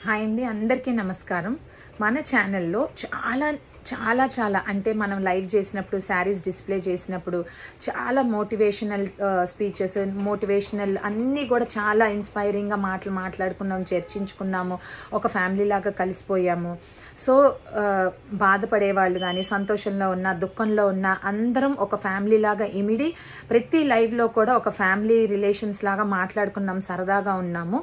Hi అండి, అందరికీ నమస్కారం. మన ఛానల్లో చాలా అంటే మనం లైవ్ చేసినప్పుడు, శారీస్ డిస్ప్లే చేసినప్పుడు చాలా మోటివేషనల్ స్పీచెస్, మోటివేషనల్ అన్నీ కూడా చాలా ఇన్స్పైరింగ్గా మాట్లాడుకున్నాము, చర్చించుకున్నాము, ఒక ఫ్యామిలీ లాగా కలిసిపోయాము. సో బాధపడే వాళ్ళు కానీ, సంతోషంలో ఉన్న, దుఃఖంలో ఉన్న అందరం ఒక ఫ్యామిలీ లాగా ఇమిడి ప్రతి లైవ్లో కూడా ఒక ఫ్యామిలీ రిలేషన్స్ లాగా మాట్లాడుకున్నాం, సరదాగా ఉన్నాము.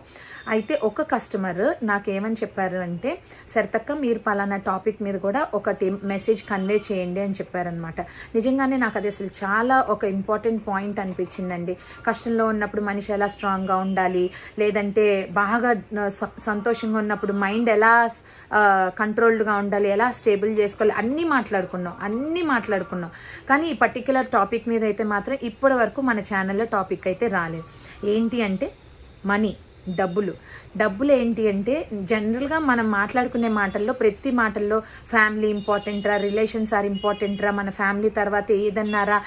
అయితే ఒక కస్టమర్ నాకేమని చెప్పారు అంటే, సరితక్క మీరు పలానా టాపిక్ మీద కూడా ఒకటి మెసేజ్ కన్వే చేయండి అని చెప్పారనమాట. నిజంగానే నాకు అది అసలు చాలా ఒక ఇంపార్టెంట్ పాయింట్ అనిపించిందండి. కష్టంలో ఉన్నప్పుడు మనిషి ఎలా స్ట్రాంగ్గా ఉండాలి, లేదంటే బాగా సంతోషంగా ఉన్నప్పుడు మైండ్ ఎలా కంట్రోల్డ్గా ఉండాలి, ఎలా స్టేబుల్ చేసుకోవాలి, అన్నీ మాట్లాడుకున్నాం. కానీ ఈ పర్టిక్యులర్ టాపిక్ మీద అయితే మాత్రం ఇప్పటి వరకు మన ఛానల్లో టాపిక్ అయితే రాలేదు. ఏంటి అంటే మనీ, డబ్బులు ఏంటి అంటే, జనరల్గా మనం మాట్లాడుకునే మాటల్లో ప్రతి మాటల్లో ఫ్యామిలీ ఇంపార్టెంట్రా, రిలేషన్స్ ఆర్ ఇంపార్టెంట్రా, మన ఫ్యామిలీ తర్వాత ఏదన్నారా,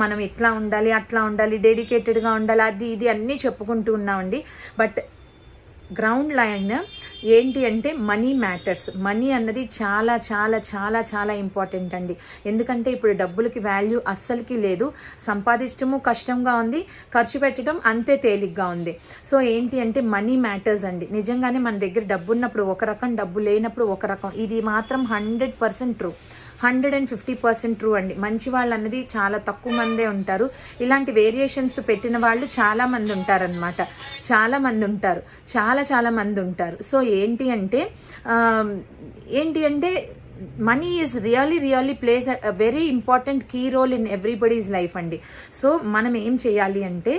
మనం ఎట్లా ఉండాలి, అట్లా ఉండాలి, డెడికేటెడ్గా ఉండాలి, అది ఇది అన్నీ చెప్పుకుంటూ ఉన్నామండి. బట్ గ్రౌండ్ లైన్ ఏంటి అంటే మనీ మ్యాటర్స్. మనీ అన్నది చాలా చాలా చాలా చాలా ఇంపార్టెంట్ అండి. ఎందుకంటే ఇప్పుడు డబ్బులకి వాల్యూ అస్సలకి లేదు. సంపాదించడము కష్టంగా ఉంది, ఖర్చు పెట్టడం అంతే తేలిగ్గా ఉంది. సో ఏంటి అంటే మనీ మ్యాటర్స్ అండి. నిజంగానే మన దగ్గర డబ్బు ఉన్నప్పుడు ఒక రకం, డబ్బు లేనప్పుడు ఒక రకం. ఇది మాత్రం 100% ట్రూ, 150% ట్రూ అండి. మంచి వాళ్ళు అన్నది చాలా తక్కువ మందే ఉంటారు. ఇలాంటి వేరియేషన్స్ పెట్టిన వాళ్ళు చాలా మంది ఉంటారనమాట. చాలా మంది ఉంటారు. సో ఏంటి అంటే money is really plays a very important key role in everybody's life అండి. సో మనం ఏం చేయాలి అంటే,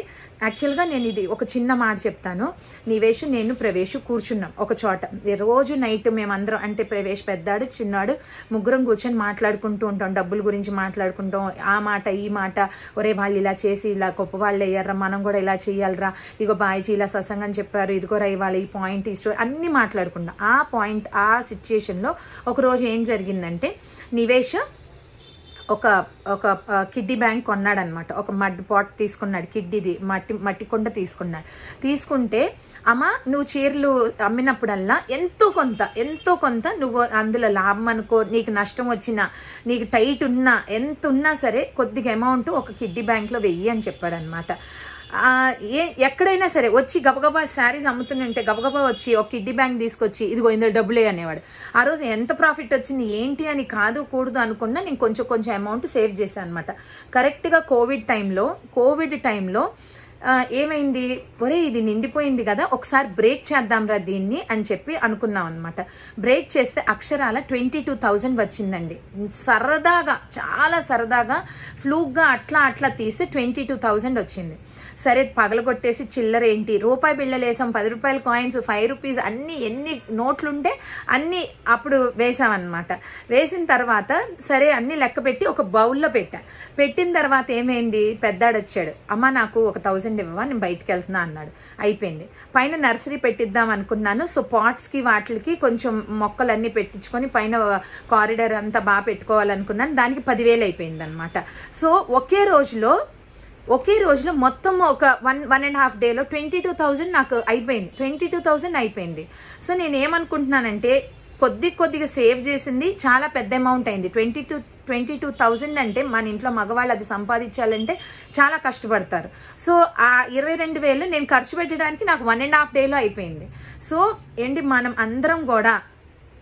యాక్చువల్గా నేను ఇది ఒక చిన్న మాట చెప్తాను. నీవేషు, నేను, ప్రవేశు కూర్చున్నాం ఒక చోట. రోజు నైట్ మేమందరం, అంటే ప్రవేశ్ పెద్దాడు, చిన్నాడు, ముగ్గురం కూర్చొని మాట్లాడుకుంటూ ఉంటాం. డబ్బుల గురించి మాట్లాడుకుంటాం. ఆ మాట ఈ మాట, ఒరే వాళ్ళు ఇలా చేసి ఇలా గొప్ప వాళ్ళు అయ్యారా, మనం కూడా ఇలా చేయాలరా, ఇగో బాయ్జీ ఇలా సత్సంగం చెప్పారు, ఇదిగోరా ఇవాళ ఈ పాయింట్, ఈ స్టోరీ అన్నీ మాట్లాడుకుంటాం. ఆ పాయింట్, ఆ సిచ్యుయేషన్లో ఒకరోజు ఏం జరిగిందంటే, నివేష్ ఒక కిడ్డీ బ్యాంక్ కొన్నాడనమాట. ఒక మడ్ పాట్ తీసుకున్నాడు, కిడ్డీది మట్టి కొండ తీసుకుంటే, అమ్మ నువ్వు చీరలు అమ్మినప్పుడల్లా ఎంతో కొంత నువ్వు అందులో లాభం అనుకో, నీకు నష్టం వచ్చినా, నీకు టైట్ ఉన్నా, ఎంత ఉన్నా సరే కొద్దిగా అమౌంట్ ఒక కిడ్డీ బ్యాంక్లో వెయ్యి అని చెప్పాడనమాట. ఎక్కడైనా సరే వచ్చి గబగబా శారీస్ అమ్ముతుంటే గబగబా వచ్చి ఒక కిడ్డీ బ్యాంక్ తీసుకొచ్చి ఇదిగో ఇందులో డబ్బులే అనేవాడు. ఆ రోజు ఎంత ప్రాఫిట్ వచ్చింది ఏంటి అని కూడదు అనుకున్నా నేను కొంచెం అమౌంట్ సేవ్ చేశాను అనమాట. కరెక్ట్గా కోవిడ్ టైంలో ఏమైంది, ఒరే ఇది నిండిపోయింది కదా, ఒకసారి బ్రేక్ చేద్దాంరా దీన్ని అని చెప్పి అనుకున్నాం అనమాట. బ్రేక్ చేస్తే అక్షరాల 22,000 వచ్చిందండి. చాలా సరదాగా ఫ్లూక్గా అట్లా తీస్తే 22,000 వచ్చింది. సరే పగలగొట్టేసి చిల్లర ఏంటి, రూపాయి బిళ్ళలు వేసాం, 10 రూపాయల కాయిన్స్, 5 రూపీస్ అన్నీ, ఎన్ని నోట్లుంటే అన్నీ అప్పుడు వేసామన్నమాట. వేసిన తర్వాత సరే అన్నీ లెక్క పెట్టి ఒక బౌల్లో పెట్టిన తర్వాత ఏమైంది, పెద్దాడు వచ్చాడు, అమ్మ నాకు 1,000 ఇవ్వవా, నేను బయటికి వెళ్తున్నా అన్నాడు. అయిపోయింది. పైన నర్సరీ పెట్టిద్దాం అనుకున్నాను. సో పాట్స్కి వాటికి కొంచెం మొక్కలన్నీ పెట్టించుకొని పైన కారిడార్ అంతా బాగా పెట్టుకోవాలనుకున్నాను. దానికి 10,000 అయిపోయింది అనమాట. సో ఒకే రోజులో మొత్తం ఒక 1.5 డేలో 22,000 నాకు అయిపోయింది. 22,000 అయిపోయింది. సో నేను ఏమనుకుంటున్నానంటే, కొద్దిగా సేవ్ చేసింది చాలా పెద్ద అమౌంట్ అయింది. 22,000 అంటే మన ఇంట్లో మగవాళ్ళు అది సంపాదించాలంటే చాలా కష్టపడతారు. సో ఆ 22,000 నేను ఖర్చు పెట్టడానికి నాకు 1.5 డేలో అయిపోయింది. సో ఏంటి, మనం అందరం కూడా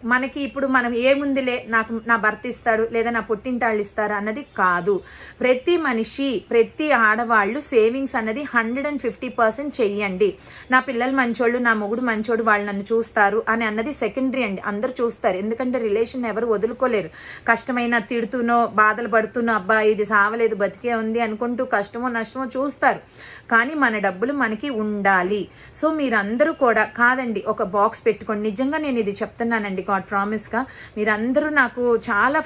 మనకి ఇప్పుడు మనం ఏముందిలే, నాకు నా భర్త ఇస్తాడు లేదా నా పుట్టింటాళ్ళు ఇస్తారు అన్నది కాదు. ప్రతి మనిషి, ప్రతి ఆడవాళ్ళు సేవింగ్స్ అన్నది 150% చెయ్యండి. నా పిల్లలు మంచోళ్ళు, నా మొగుడు మంచోడు, వాళ్ళు నన్ను చూస్తారు అని అన్నది సెకండరీ అండి. అందరూ చూస్తారు, ఎందుకంటే రిలేషన్ ఎవరు వదులుకోలేరు. కష్టమైనా తిడుతూనో బాధలు పడుతూనో, అబ్బా ఇది సావలేదు బతికే ఉంది అనుకుంటూ కష్టమో నష్టమో చూస్తారు. కానీ మన డబ్బులు మనకి ఉండాలి. సో మీరందరూ కూడా కాదండి, ఒక బాక్స్ పెట్టుకోండి. నిజంగా నేను ఇది చెప్తున్నానండి, గాడ్ ప్రామిస్గా. మీరందరూ నాకు చాలా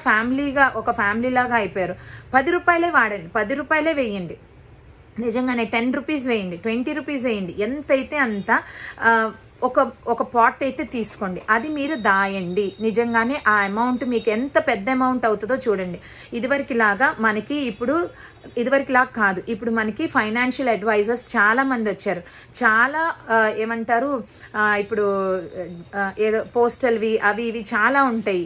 ఒక ఫ్యామిలీ లాగా అయిపోయారు. 10 రూపాయలే వాడండి, 10 రూపాయలే వేయండి. నిజంగానే 10 రూపీస్ వేయండి, 20 రూపీస్ వేయండి, ఎంతైతే అంత ఒక పాట్ అయితే తీసుకోండి, అది మీరు దాయండి. నిజంగానే ఆ అమౌంట్ మీకు ఎంత పెద్ద అమౌంట్ అవుతుందో చూడండి. ఇదివరకు లాగా మనకి ఇప్పుడు ఇదివరకులా కాదు. ఇప్పుడు మనకి ఫైనాన్షియల్ అడ్వైజర్స్ చాలా మంది వచ్చారు. చాలా ఏమంటారు, ఇప్పుడు ఏదో పోస్టల్వి అవి ఇవి చాలా ఉంటాయి.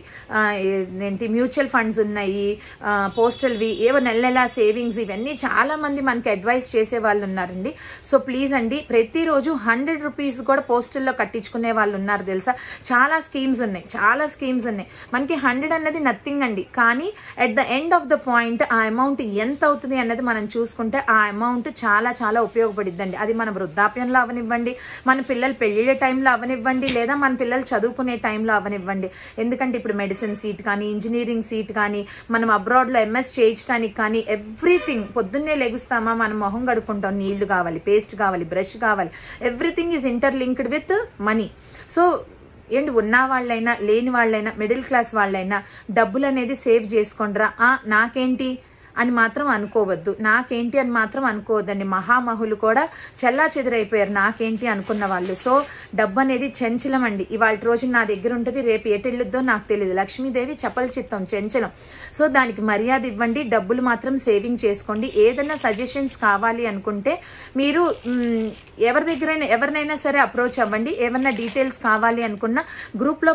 ఏంటి మ్యూచువల్ ఫండ్స్ ఉన్నాయి, పోస్టల్వి ఏవో నెల నెల సేవింగ్స్, ఇవన్నీ చాలా మంది మనకి అడ్వైస్ చేసే వాళ్ళు ఉన్నారండి. సో ప్లీజ్ అండి, ప్రతిరోజు 100 రూపీస్ కూడా పోస్టల్లో కట్టించుకునే వాళ్ళు ఉన్నారు తెలుసా. చాలా స్కీమ్స్ ఉన్నాయి. మనకి 100 అన్నది నథింగ్ అండి. కానీ at the end of the point ఆ అమౌంట్ ఎంత అవుతుంది అన్నది మనం చూసుకుంటే ఆ అమౌంట్ చాలా చాలా ఉపయోగపడిద్దండి. అది మన వృద్ధాప్యంలో అవనివ్వండి, మన పిల్లల పెళ్ళిళ్ళ టైంలో అవనివ్వండి, లేదా మన పిల్లలు చదువుకునే టైంలో అవనివ్వండి. ఎందుకంటే ఇప్పుడు మెడిసిన్ సీట్ కానీ, ఇంజనీరింగ్ సీట్ కానీ, మనం అబ్రాడ్లో ఎంఎస్ చేయించడానికి కానీ, ఎవ్రీథింగ్. పొద్దున్నే లెగుస్తామా, మనం మొహం కడుక్కుంటాం, నీళ్లు కావాలి, పేస్ట్ కావాలి, బ్రష్ కావాలి, everything is interlinked with money. So ఏంటి, ఉన్న వాళ్ళైనా లేని వాళ్ళైనా మిడిల్ క్లాస్ వాళ్ళైనా డబ్బులు అనేది సేవ్ చేసుకోండిరా. నాకేంటి అని మాత్రం అనుకోవద్దు, నాకేంటి అని మాత్రం అనుకోవద్దండి. మహామహులు కూడా చెల్లా చెదిరైపోయారు నాకేంటి అనుకున్న వాళ్ళు. సో డబ్బు అనేది చంచలం అండి. ఇవాళ రోజు నా దగ్గర ఉంటుంది, రేపు ఎటెళ్ళుద్దో నాకు తెలియదు. లక్ష్మీదేవి చపల చిత్తం, చంచలం. సో దానికి మర్యాద ఇవ్వండి, డబ్బులు మాత్రం సేవింగ్ చేసుకోండి. ఏదైనా సజెషన్స్ కావాలి అనుకుంటే మీరు ఎవరినైనా సరే అప్రోచ్ అవ్వండి. ఏమన్నా డీటెయిల్స్ కావాలి అనుకున్న గ్రూప్లో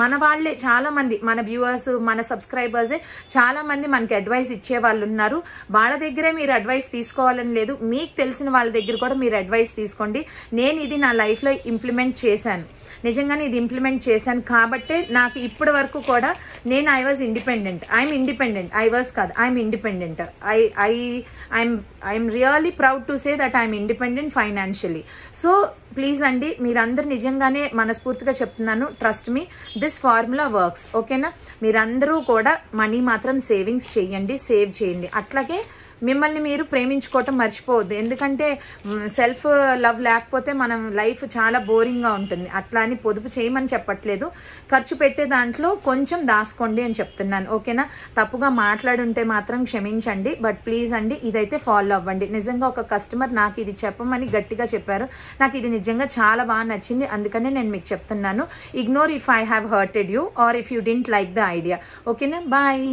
మన వాళ్ళే చాలా మంది, మన వ్యూవర్స్, మన సబ్స్క్రైబర్సే చాలా మంది మనకి అడ్వైస్ ఇచ్చేవాళ్ళు ఉన్నారు. వాళ్ళ దగ్గరే మీరు అడ్వైస్ తీసుకోవాలని లేదు, మీకు తెలిసిన వాళ్ళ దగ్గర కూడా మీరు అడ్వైస్ తీసుకోండి. నేను ఇది నా లైఫ్లో ఇంప్లిమెంట్ చేశాను, నిజంగానే ఇది ఇంప్లిమెంట్ చేశాను కాబట్టే నాకు ఇప్పటి వరకు కూడా నేను I'm independent. I'm really proud to say that I'm independent financially. So please అండి, మీరందరూ నిజంగానే మనస్ఫూర్తిగా చెప్తున్నాను, trust me, this formula works. ఓకేనా? మీరందరూ కూడా మనీ మాత్రం సేవింగ్స్ చేయండి, సేవ్ చేయండి. అట్లాగే మిమ్మల్ని మీరు ప్రేమించుకోవటం మర్చిపోవద్దు. ఎందుకంటే సెల్ఫ్ లవ్ లేకపోతే మనం లైఫ్ చాలా బోరింగ్గా ఉంటుంది. అట్లా అని పొదుపు చేయమని చెప్పట్లేదు, ఖర్చు పెట్టే దాంట్లో కొంచెం దాసుకోండి అని చెప్తున్నాను. ఓకేనా? తప్పుగా మాట్లాడుంటే మాత్రం క్షమించండి. బట్ ప్లీజ్ అండి, ఇదైతే ఫాలో అవ్వండి. నిజంగా ఒక కస్టమర్ నాకు ఇది చెప్పమని గట్టిగా చెప్పారు, నాకు ఇది నిజంగా చాలా బాగా నచ్చింది, అందుకనే నేను మీకు చెప్తున్నాను. Ignore if I have hurted you or if you didn't like the idea. ఓకేనా? బాయ్.